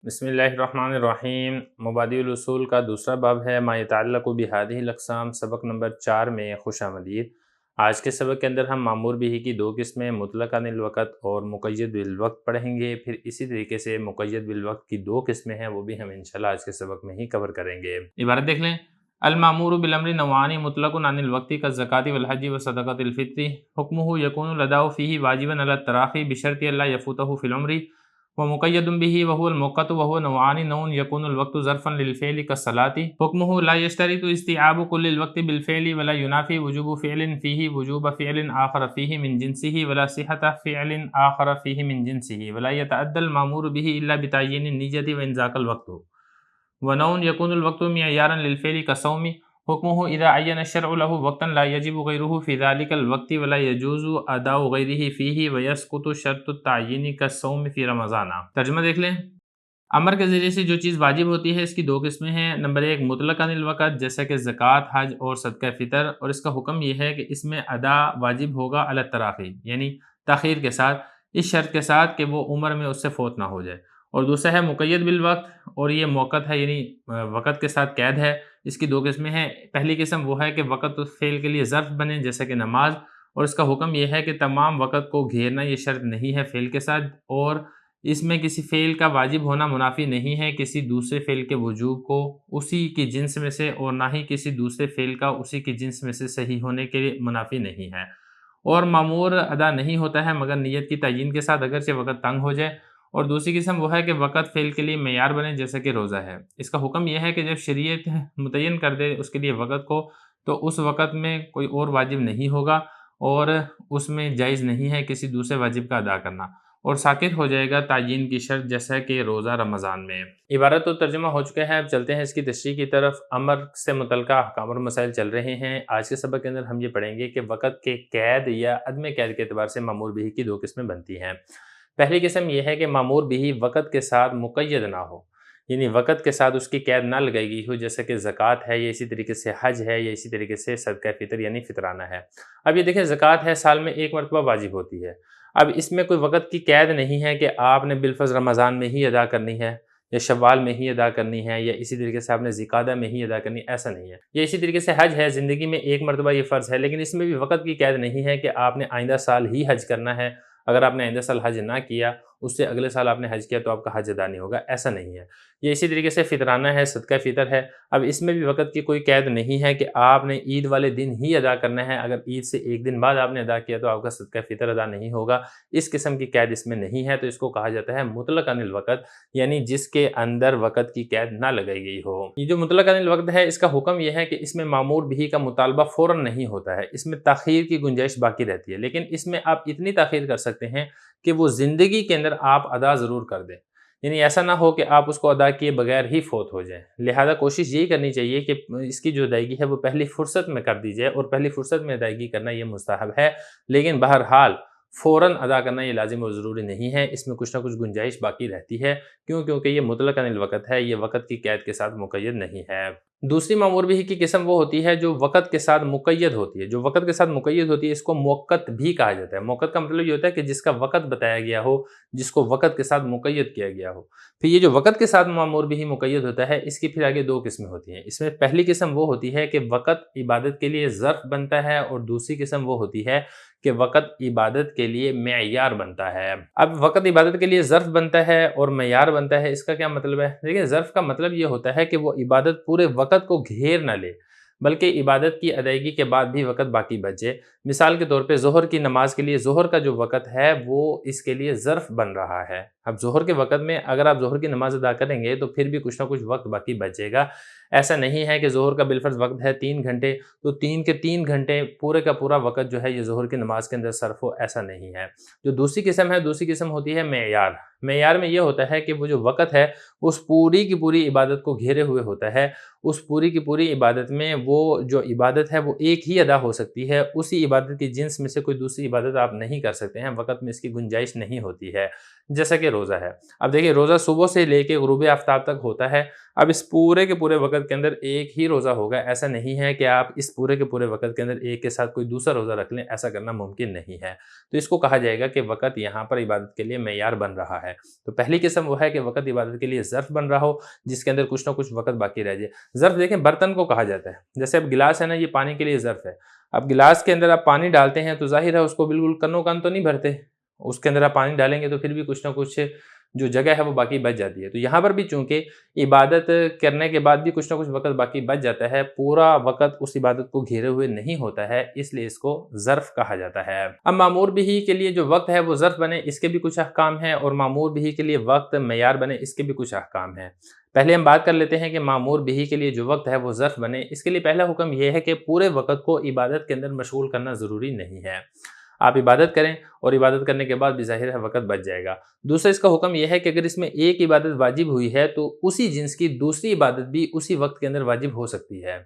بسم اللہ الرحمن الرحیم۔ مبادی الاصول کا دوسرا باب ہے ما یتعلق بہذہ الاقسام، سبق نمبر 4 میں خوش آمدید۔ آج کے سبق کے اندر ہم مامور بھی کی دو قسمیں مطلق عن الوقت اور مقید بالوقت پڑھیں گے، پھر اسی طریقے سے مقید بالوقت کی دو قسمیں ہیں، وہ بھی ہم انشاءاللہ آج کے سبق میں ہی کور کریں گے۔ عبارت دیکھ لیں، المامور بالامر نوعان مطلق عن الوقت كالزکاة والحج وصدقة الفطر حکمہ یکون الاداء فیہ واجبا علی التراخی بشرط الا یفوتہ فی العمر ومقید به وهو المؤقت وهو نوعان نوع يكون الوقت ظرفا للفعل كالصلاة حكمه لا يشترط استيعاب كل الوقت بالفعل ولا ينافي وجوب فعل فيه وجوب فعل آخر فيه من جنسه ولا صحة فعل آخر فيه من جنسه ولا يتأدى المأمور به إلا بتعيين النية وإن ذاك الوقت ونوع يكون الوقت معيارا للفعل كالصوم حکمہ اذا عین الشرع له وقتا لا یجب غیرہ فی ذلک الوقت ولا یجوز اداء غیرہ فیہ ویسقط شرط التعیین کالصوم فی رمضان۔ ترجمہ دیکھ لیں، امر کے ذریعے سے جو چیز واجب ہوتی ہے اس کی دو قسمیں ہیں۔ نمبر 1 مطلق عن الوقت، جیسا کہ زکوٰۃ، حج اور صدقہ فطر، اور اس کا حکم یہ ہے کہ اس میں ادا واجب ہوگا علی التراخی، یعنی تاخیر کے ساتھ، اس شرط کے ساتھ کہ وہ عمر میں اس سے فوت نہ ہو جائے۔ اور دوسرا ہے مقید بالوقت، اور یہ موقت ہے، یعنی وقت کے ساتھ قید ہے۔ اس کی دو قسمیں ہیں۔ پہلی قسم وہ ہے کہ وقت اس فعل کے لیے ظرف بنے، جیسا کہ نماز، اور اس کا حکم یہ ہے کہ تمام وقت کو گھیرنا یہ شرط نہیں ہے فعل کے ساتھ، اور اس میں کسی فعل کا واجب ہونا منافی نہیں ہے کسی دوسرے فعل کے وجوب کو اسی کی جنس میں سے، اور نہ ہی کسی دوسرے فعل کا اسی کی جنس میں سے صحیح ہونے کے لیے منافی نہیں ہے۔ اور مامور ادا نہیں ہوتا ہے مگر نیت کی تعیین کے ساتھ، اگرچہ وقت تنگ ہو جائے۔ اور دوسری قسم وہ ہے کہ وقت فعل کے لیے معیار بنے، جیسا کہ روزہ ہے۔ اس کا حکم یہ ہے کہ جب شریعت متعین کر دے اس کے لیے وقت کو، تو اس وقت میں کوئی اور واجب نہیں ہوگا، اور اس میں جائز نہیں ہے کسی دوسرے واجب کا ادا کرنا، اور ساقط ہو جائے گا تعیین کی شرط، جیسا کہ روزہ رمضان میں۔ عبارت و ترجمہ ہو چکے ہیں، اب چلتے ہیں اس کی تشریح کی طرف۔ امر سے متعلقہ احکام اور مسائل چل رہے ہیں۔ آج کے سبق کے اندر ہم یہ پڑھیں گے کہ وقت کے قید یا عدم قید کے اعتبار سے مامور بھی کی دو قسمیں بنتی ہیں۔ پہلی قسم یہ ہے کہ مامور بھی وقت کے ساتھ مقید نہ ہو، یعنی وقت کے ساتھ اس کی قید نہ لگائی گئی ہو، جیسے کہ زکوٰۃ ہے، یا اسی طریقے سے حج ہے، یا اسی طریقے سے صدقہ فطر یعنی فطرانہ ہے۔ اب یہ دیکھیں، زکوٰۃ ہے، سال میں ایک مرتبہ واجب ہوتی ہے۔ اب اس میں کوئی وقت کی قید نہیں ہے کہ آپ نے بالفرض رمضان میں ہی ادا کرنی ہے، یا شوال میں ہی ادا کرنی ہے، یا اسی طریقے سے آپ نے ذوالقعدہ میں ہی ادا کرنی ہے، ایسا نہیں ہے۔ یا اسی طریقے سے حج ہے، زندگی میں ایک مرتبہ یہ فرض ہے، لیکن اس میں بھی وقت کی قید نہیں ہے کہ آپ نے آئندہ سال ہی حج کرنا ہے۔ اگر آپ نے آئندہ سال حج نہ کیا، اس سے اگلے سال آپ نے حج کیا، تو آپ کا حج ادا نہیں ہوگا، ایسا نہیں ہے۔ یہ اسی طریقے سے فطرانہ ہے، صدقہ فطر ہے۔ اب اس میں بھی وقت کی کوئی قید نہیں ہے کہ آپ نے عید والے دن ہی ادا کرنا ہے، اگر عید سے ایک دن بعد آپ نے ادا کیا تو آپ کا صدقہ فطر ادا نہیں ہوگا۔ اس قسم کی قید اس میں نہیں ہے، تو اس کو کہا جاتا ہے مطلق عن الوقت، یعنی جس کے اندر وقت کی قید نہ لگائی گئی ہو۔ یہ جو مطلق عن الوقت ہے، اس کا حکم یہ ہے کہ اس میں مامور بھی کا مطالبہ فوراً نہیں ہوتا ہے، اس میں تاخیر کی گنجائش باقی رہتی ہے، لیکن اس میں آپ اتنی تاخیر کر سکتے ہیں کہ وہ زندگی کے اندر آپ ادا ضرور کر دیں، یعنی ایسا نہ ہو کہ آپ اس کو ادا کیے بغیر ہی فوت ہو جائیں۔ لہذا کوشش یہی کرنی چاہیے کہ اس کی جو ادائیگی ہے وہ پہلی فرصت میں کر دی جائے، اور پہلی فرصت میں ادائیگی کرنا یہ مستحب ہے، لیکن بہرحال فوراً ادا کرنا یہ لازم اور ضروری نہیں ہے، اس میں کچھ نہ کچھ گنجائش باقی رہتی ہے، کیونکہ یہ مطلق عن الوقت ہے، یہ وقت کی قید کے ساتھ مقید نہیں ہے۔ دوسری مامور بھی کی قسم وہ ہوتی ہے جو وقت کے ساتھ مقید ہوتی ہے۔ جو وقت کے ساتھ مقید ہوتی ہے اس کو موقت بھی کہا جاتا ہے۔ موقت کا مطلب یہ ہوتا ہے کہ جس کا وقت بتایا گیا ہو، جس کو وقت کے ساتھ مقید کیا گیا ہو۔ پھر یہ جو وقت کے ساتھ مامور بھی مقید ہوتا ہے، اس کی پھر آگے دو قسمیں ہوتی ہیں۔ اس میں پہلی قسم وہ ہوتی ہے کہ وقت عبادت کے لیے ظرف بنتا ہے، اور دوسری قسم وہ ہوتی ہے کہ وقت عبادت کے لیے معیار بنتا ہے۔ اب وقت عبادت کے لیے ظرف بنتا ہے اور معیار بنتا ہے، اس کا کیا مطلب ہے؟ دیکھیں، ظرف کا مطلب یہ ہوتا ہے کہ وہ عبادت پورے وقت کو گھیر نہ لے، بلکہ عبادت کی ادائیگی کے بعد بھی وقت باقی بچے۔ مثال کے طور پہ ظہر کی نماز کے لیے ظہر کا جو وقت ہے وہ اس کے لیے ظرف بن رہا ہے۔ اب ظہر کے وقت میں اگر آپ ظہر کی نماز ادا کریں گے تو پھر بھی کچھ نہ کچھ وقت باقی بچے گا۔ ایسا نہیں ہے کہ ظہر کا بالفرض وقت ہے 3 گھنٹے، تو 3 کے 3 گھنٹے پورے کا پورا وقت جو ہے یہ ظہر کی نماز کے اندر صرف ہو، ایسا نہیں ہے۔ جو دوسری قسم ہے، دوسری قسم ہوتی ہے معیار۔ معیار میں یہ ہوتا ہے کہ وہ جو وقت ہے اس پوری کی پوری عبادت کو گھیرے ہوئے ہوتا ہے۔ اس پوری کی پوری عبادت میں وہ جو عبادت ہے وہ ایک ہی ادا ہو سکتی ہے، اسی عبادت کی جنس میں سے کوئی دوسری عبادت آپ نہیں کر سکتے ہیں، وقت میں اس کی گنجائش نہیں ہوتی ہے۔ جیسا کہ یہ روزہ ہے۔ اب دیکھیں روزہ صبح سے لے کے غروب آفتاب تک ہوتا ہے، اب اس پورے کے پورے وقت کے اندر ایک ہی روزہ ہوگا، ایسا نہیں ہے کہ آپ اس پورے کے پورے وقت کے اندر ایک کے ساتھ کوئی دوسرا روزہ رکھ لیں، ایسا کرنا ممکن نہیں ہے۔ تو اس کو کہا جائے گا کہ وقت یہاں پر عبادت کے لیے معیار بن رہا ہے۔ تو پہلی قسم وہ ہے کہ وقت عبادت کے لیے ظرف بن رہا ہو جس کے اندر کچھ نہ کچھ وقت باقی رہ جائے۔ ظرف دیکھیں برتن کو کہا جاتا ہے، جیسے اب گلاس ہے نا، یہ پانی کے لیے ظرف ہے۔ اب گلاس کے اندر آپ پانی ڈالتے ہیں تو ظاہر ہے اس کو بالکل کنو کان تو نہیں بھرتے، اس کے اندر آپ پانی ڈالیں گے تو پھر بھی کچھ نہ کچھ جو جگہ ہے وہ باقی بچ جاتی ہے۔ تو یہاں پر بھی چونکہ عبادت کرنے کے بعد بھی کچھ نہ کچھ وقت باقی بچ جاتا ہے، پورا وقت اس عبادت کو گھیرے ہوئے نہیں ہوتا ہے، اس لیے اس کو ظرف کہا جاتا ہے۔ اب معمور بہ کے لیے جو وقت ہے وہ ظرف بنے، اس کے بھی کچھ احکام ہیں، اور معمور بہ کے لیے وقت معیار بنے، اس کے بھی کچھ احکام ہیں۔ پہلے ہم بات کر لیتے ہیں کہ معمور بہ کے لیے جو وقت ہے وہ ظرف بنے۔ اس کے لیے پہلا حکم یہ ہے کہ پورے وقت کو عبادت کے اندر مشغول کرنا ضروری نہیں ہے۔ آپ عبادت کریں اور عبادت کرنے کے بعد بھی ظاہر ہے وقت بچ جائے گا۔ دوسرا اس کا حکم یہ ہے کہ اگر اس میں ایک عبادت واجب ہوئی ہے تو اسی جنس کی دوسری عبادت بھی اسی وقت کے اندر واجب ہو سکتی ہے،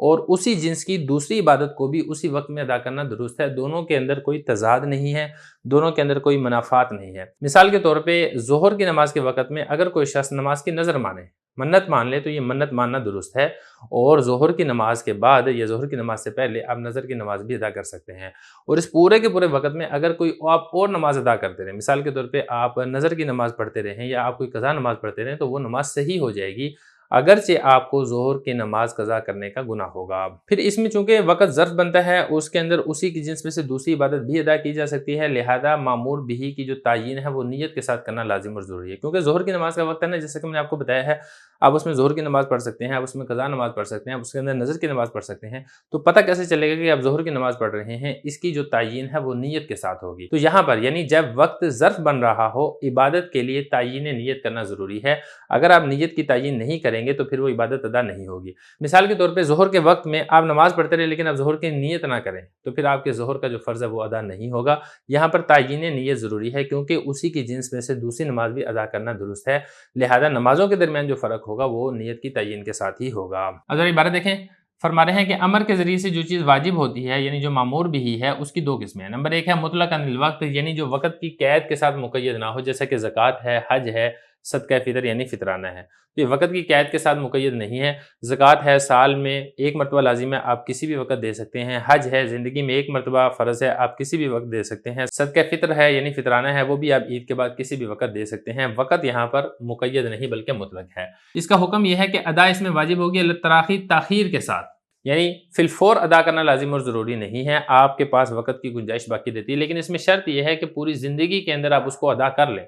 اور اسی جنس کی دوسری عبادت کو بھی اسی وقت میں ادا کرنا درست ہے۔ دونوں کے اندر کوئی تضاد نہیں ہے، دونوں کے اندر کوئی منافات نہیں ہے۔ مثال کے طور پہ ظہر کی نماز کے وقت میں اگر کوئی شخص نماز کی نظر مانے، منت مان لے، تو یہ منت ماننا درست ہے، اور ظہر کی نماز کے بعد یا ظہر کی نماز سے پہلے آپ نظر کی نماز بھی ادا کر سکتے ہیں۔ اور اس پورے کے پورے وقت میں اگر کوئی آپ اور نماز ادا کرتے رہیں، مثال کے طور پہ آپ نظر کی نماز پڑھتے رہیں یا آپ کوئی قضا نماز پڑھتے رہیں، تو وہ نماز صحیح ہو جائے گی، اگرچہ آپ کو ظہر کی نماز قضا کرنے کا گناہ ہوگا۔ پھر اس میں چونکہ وقت ظرف بنتا ہے، اس کے اندر اسی کی جنس میں سے دوسری عبادت بھی ادا کی جا سکتی ہے، لہذا معمور بہ کی جو تعین ہے وہ نیت کے ساتھ کرنا لازم اور ضروری ہے۔ کیونکہ ظہر کی نماز کا وقت ہے نا، جیسے کہ میں نے آپ کو بتایا ہے، آپ اس میں ظہر کی نماز پڑھ سکتے ہیں، آپ اس میں قضا نماز پڑھ سکتے ہیں، آپ اس کے اندر نظر کی نماز پڑھ سکتے ہیں، تو پتہ کیسے چلے گا کہ آپ ظہر کی نماز پڑھ رہے ہیں؟ اس کی جو تعین ہے وہ نیت کے ساتھ ہوگی۔ تو یہاں پر یعنی جب وقت ظرف بن رہا ہو، عبادت کے لیے تعین نیت کرنا ضروری ہے۔ اگر آپ نیت کی تعین نہیں کریں گے تو پھر وہ عبادت ادا نہیں ہوگی۔ مثال کے طور پہ ظہر کے وقت میں آپ نماز پڑھتے رہے لیکن آپ ظہر کی نیت نہ کریں تو پھر آپ کے ظہر کا جو فرض ہے وہ ادا نہیں ہوگا۔ یہاں پر تعین نیت ضروری ہے، کیونکہ اسی کی جنس میں سے دوسری نماز بھی ادا کرنا درست ہے، لہذا نمازوں کے درمیان جو فرق ہوگا وہ نیت کی تعین کے ساتھ ہی ہوگا۔ اگر عبارت دیکھیں، فرما رہے ہیں کہ امر کے ذریعے سے جو چیز واجب ہوتی ہے یعنی جو مامور بھی ہے، اس کی دو قسمیں ہیں۔ نمبر ایک ہے مطلق عن الوقت، یعنی جو وقت کی قید کے ساتھ مقید نہ ہو، جیسا کہ زکوٰۃ ہے، حج ہے، صدقہ فطر یعنی فطرانہ ہے، تو یہ وقت کی قید کے ساتھ مقید نہیں ہے۔ زکوٰۃ ہے، سال میں ایک مرتبہ لازم ہے، آپ کسی بھی وقت دے سکتے ہیں۔ حج ہے، زندگی میں ایک مرتبہ فرض ہے، آپ کسی بھی وقت دے سکتے ہیں۔ صدقہ فطر ہے یعنی فطرانہ ہے، وہ بھی آپ عید کے بعد کسی بھی وقت دے سکتے ہیں۔ وقت یہاں پر مقید نہیں بلکہ مطلق ہے۔ اس کا حکم یہ ہے کہ ادا اس میں واجب ہوگی التراخی، تاخیر کے ساتھ، یعنی فی الفور ادا کرنا لازم اور ضروری نہیں ہے، آپ کے پاس وقت کی گنجائش باقی رہتی ہے، لیکن اس میں شرط یہ ہے کہ پوری زندگی کے اندر آپ اس کو ادا کر لیں،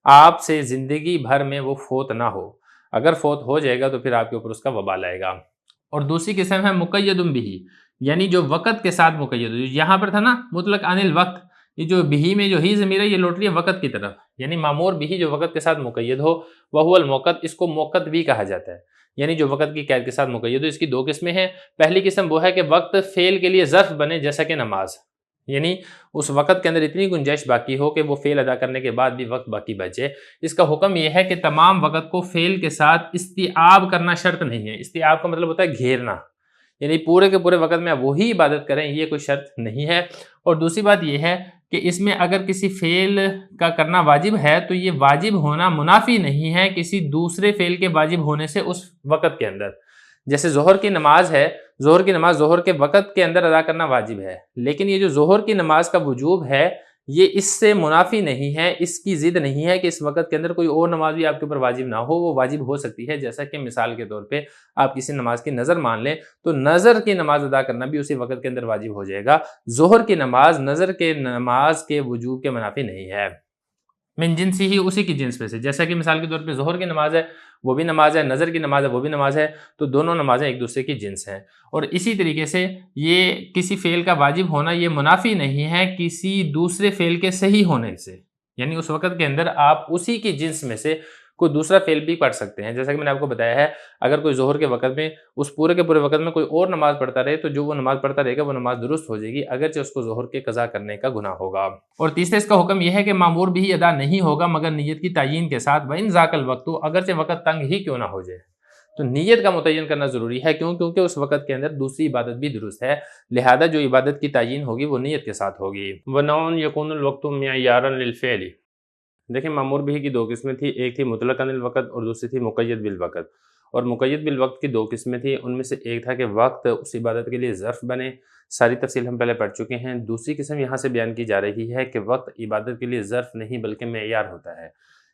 آپ سے زندگی بھر میں وہ فوت نہ ہو۔ اگر فوت ہو جائے گا تو پھر آپ کے اوپر اس کا وبال آئے گا۔ اور دوسری قسم ہے مقید بہ، یعنی جو وقت کے ساتھ مقید ہو۔ یہاں پر تھا نا مطلق عن الوقت، یہ جو بہ میں جو ہی ضمیر ہے یہ لوٹ رہی ہے وقت کی طرف، یعنی مامور بہ جو وقت کے ساتھ مقید ہو، وہو الموقت، اس کو موقت بھی کہا جاتا ہے، یعنی جو وقت کی قید کے ساتھ مقید ہو۔ اس کی دو قسمیں ہیں۔ پہلی قسم وہ ہے کہ وقت فعل کے لیے ظرف بنے، جیسا کہ نماز، یعنی اس وقت کے اندر اتنی گنجائش باقی ہو کہ وہ فعل ادا کرنے کے بعد بھی وقت باقی بچے۔ اس کا حکم یہ ہے کہ تمام وقت کو فعل کے ساتھ استیعاب کرنا شرط نہیں ہے۔ استیعاب کا مطلب ہوتا ہے گھیرنا، یعنی پورے کے پورے وقت میں آپ وہی عبادت کریں، یہ کوئی شرط نہیں ہے۔ اور دوسری بات یہ ہے کہ اس میں اگر کسی فعل کا کرنا واجب ہے تو یہ واجب ہونا منافی نہیں ہے کسی دوسرے فعل کے واجب ہونے سے اس وقت کے اندر۔ جیسے ظہر کی نماز ہے، ظہر کی نماز ظہر کے وقت کے اندر ادا کرنا واجب ہے، لیکن یہ جو ظہر کی نماز کا وجوب ہے یہ اس سے منافی نہیں ہے، اس کی ضد نہیں ہے کہ اس وقت کے اندر کوئی اور نماز بھی آپ کے اوپر واجب نہ ہو، وہ واجب ہو سکتی ہے۔ جیسا کہ مثال کے طور پہ آپ کسی نماز کی نظر مان لیں تو نظر کی نماز ادا کرنا بھی اسی وقت کے اندر واجب ہو جائے گا۔ ظہر کی نماز نظر کے نماز کے وجوب کے منافی نہیں ہے، من جنسی ہی، اسی کی جنس میں سے۔ جیسا کہ مثال کے طور پہ ظہر کی نماز ہے وہ بھی نماز ہے، نظر کی نماز ہے وہ بھی نماز ہے، تو دونوں نمازیں ایک دوسرے کی جنس ہیں۔ اور اسی طریقے سے یہ کسی فعل کا واجب ہونا یہ منافی نہیں ہے کسی دوسرے فعل کے صحیح ہونے سے، یعنی اس وقت کے اندر آپ اسی کی جنس میں سے کوئی دوسرا فعل بھی پڑھ سکتے ہیں۔ جیسا کہ میں نے آپ کو بتایا ہے، اگر کوئی ظہر کے وقت میں اس پورے کے پورے وقت میں کوئی اور نماز پڑھتا رہے تو جو وہ نماز پڑھتا رہے گا وہ نماز درست ہو جائے گی، اگرچہ اس کو ظہر کے قضا کرنے کا گناہ ہوگا۔ اور تیسرے اس کا حکم یہ ہے کہ مامور بھی ادا نہیں ہوگا مگر نیت کی تعین کے ساتھ، وَإِن ذَاقَ الْوَقْتُ، اگرچہ وقت تنگ ہی کیوں نہ ہو جائے، تو نیت کا متعین کرنا ضروری ہے، کیونکہ اس وقت کے اندر دوسری عبادت بھی درست ہے، لہذا جو عبادت کی تعین ہوگی وہ نیت کے ساتھ ہوگی۔ وَنَوْنْ يَكُونُ الْوَقْتُ مِعْيَارًا لِلْفِعْلِ، دیکھیں معمور بھی کی دو قسمیں تھیں، ایک تھی مطلق عن الوقت اور دوسری تھی مقید بالوقت۔ اور مقید بالوقت کی دو قسمیں تھیں، ان میں سے ایک تھا کہ وقت اس عبادت کے لیے ظرف بنے، ساری تفصیل ہم پہلے پڑھ چکے ہیں۔ دوسری قسم یہاں سے بیان کی جا رہی ہے کہ وقت عبادت کے لیے ظرف نہیں بلکہ معیار ہوتا ہے۔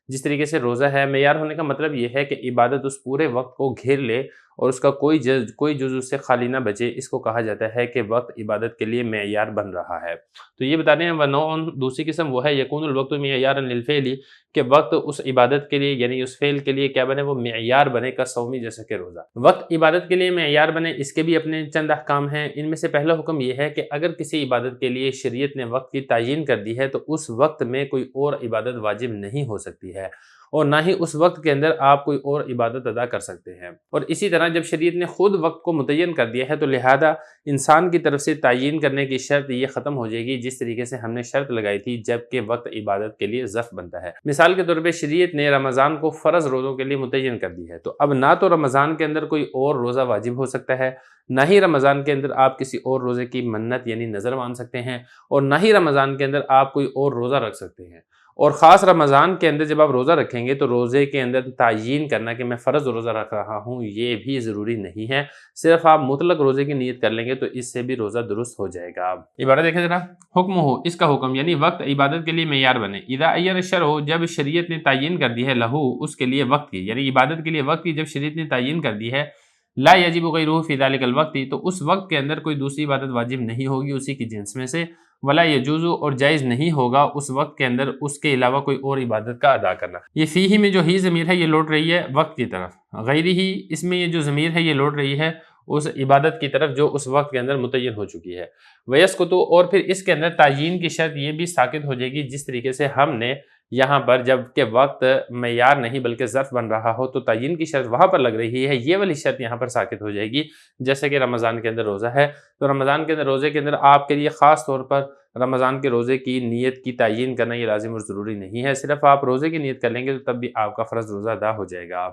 جس طریقے سے روزہ ہے، معیار ہونے کا مطلب یہ ہے کہ عبادت اس پورے وقت کو گھیر لے اور اس کا کوئی جز اس سے خالی نہ بچے، اس کو کہا جاتا ہے کہ وقت عبادت کے لیے معیار بن رہا ہے۔ تو یہ بتا رہے ہیں ونوع دوسری قسم وہ ہے یکون الوقت معیارا للفعل، کہ وقت اس عبادت کے لیے یعنی اس فعل کے لیے کیا بنے، وہ معیار بنے کا صومی جیسا کہ روزہ۔ وقت عبادت کے لیے معیار بنے، اس کے بھی اپنے چند احکام ہیں۔ ان میں سے پہلا حکم یہ ہے کہ اگر کسی عبادت کے لیے شریعت نے وقت کی تعیین کر دی ہے تو اس وقت میں کوئی اور عبادت واجب نہیں ہو سکتی ہے، اور نہ ہی اس وقت کے اندر آپ کوئی اور عبادت ادا کر سکتے ہیں۔ اور اسی طرح جب شریعت نے خود وقت کو متعین کر دیا ہے تو لہذا انسان کی طرف سے تعیین کرنے کی شرط یہ ختم ہو جائے گی جس طریقے سے ہم نے شرط لگائی تھی جبکہ وقت عبادت کے لیے ظرف بنتا ہے۔ مثال کے طور پہ شریعت نے رمضان کو فرض روزوں کے لیے متعین کر دی ہے، تو اب نہ تو رمضان کے اندر کوئی اور روزہ واجب ہو سکتا ہے، نہ ہی رمضان کے اندر آپ کسی اور روزے کی منت یعنی نظر مان سکتے ہیں، اور نہ ہی رمضان کے اندر آپ کوئی اور روزہ رکھ سکتے ہیں۔ اور خاص رمضان کے اندر جب آپ روزہ رکھیں گے تو روزے کے اندر تعیین کرنا کہ میں فرض روزہ رکھ رہا ہوں یہ بھی ضروری نہیں ہے، صرف آپ مطلق روزے کی نیت کر لیں گے تو اس سے بھی روزہ درست ہو جائے گا۔ عبارت دیکھیں ذرا، حکم ہو اس کا حکم یعنی وقت عبادت کے لیے معیار بنے، اذا عین الشرع جب شریعت نے تعیین کر دی ہے لہو اس کے لیے وقت کی یعنی عبادت کے لیے وقت کی جب شریعت نے تعیین کر دی ہے، لا یجب غیرہ فی ذلک الوقت تو اس وقت کے اندر کوئی دوسری عبادت واجب نہیں ہوگی اسی کی جنس میں سے، ولا یجوز اور جائز نہیں ہوگا اس وقت کے اندر اس کے علاوہ کوئی اور عبادت کا ادا کرنا۔ یہ فی ہی میں جو ہی ضمیر ہے یہ لوٹ رہی ہے وقت کی طرف، غیر ہی اس میں یہ جو ضمیر ہے یہ لوٹ رہی ہے اس عبادت کی طرف جو اس وقت کے اندر متعین ہو چکی ہے۔ ویسکتو اور پھر اس کے اندر تعیین کی شرط یہ بھی ساقط ہو جائے گی جس طریقے سے ہم نے یہاں پر جب کہ وقت معیار نہیں بلکہ ظرف بن رہا ہو تو تعیین کی شرط وہاں پر لگ رہی ہے، یہ والی شرط یہاں پر ساقط ہو جائے گی۔ جیسے کہ رمضان کے اندر روزہ ہے تو رمضان کے اندر روزے کے اندر آپ کے لیے خاص طور پر رمضان کے روزے کی نیت کی تعیین کرنا یہ لازم اور ضروری نہیں ہے، صرف آپ روزے کی نیت کر لیں گے تو تب بھی آپ کا فرض روزہ ادا ہو جائے گا۔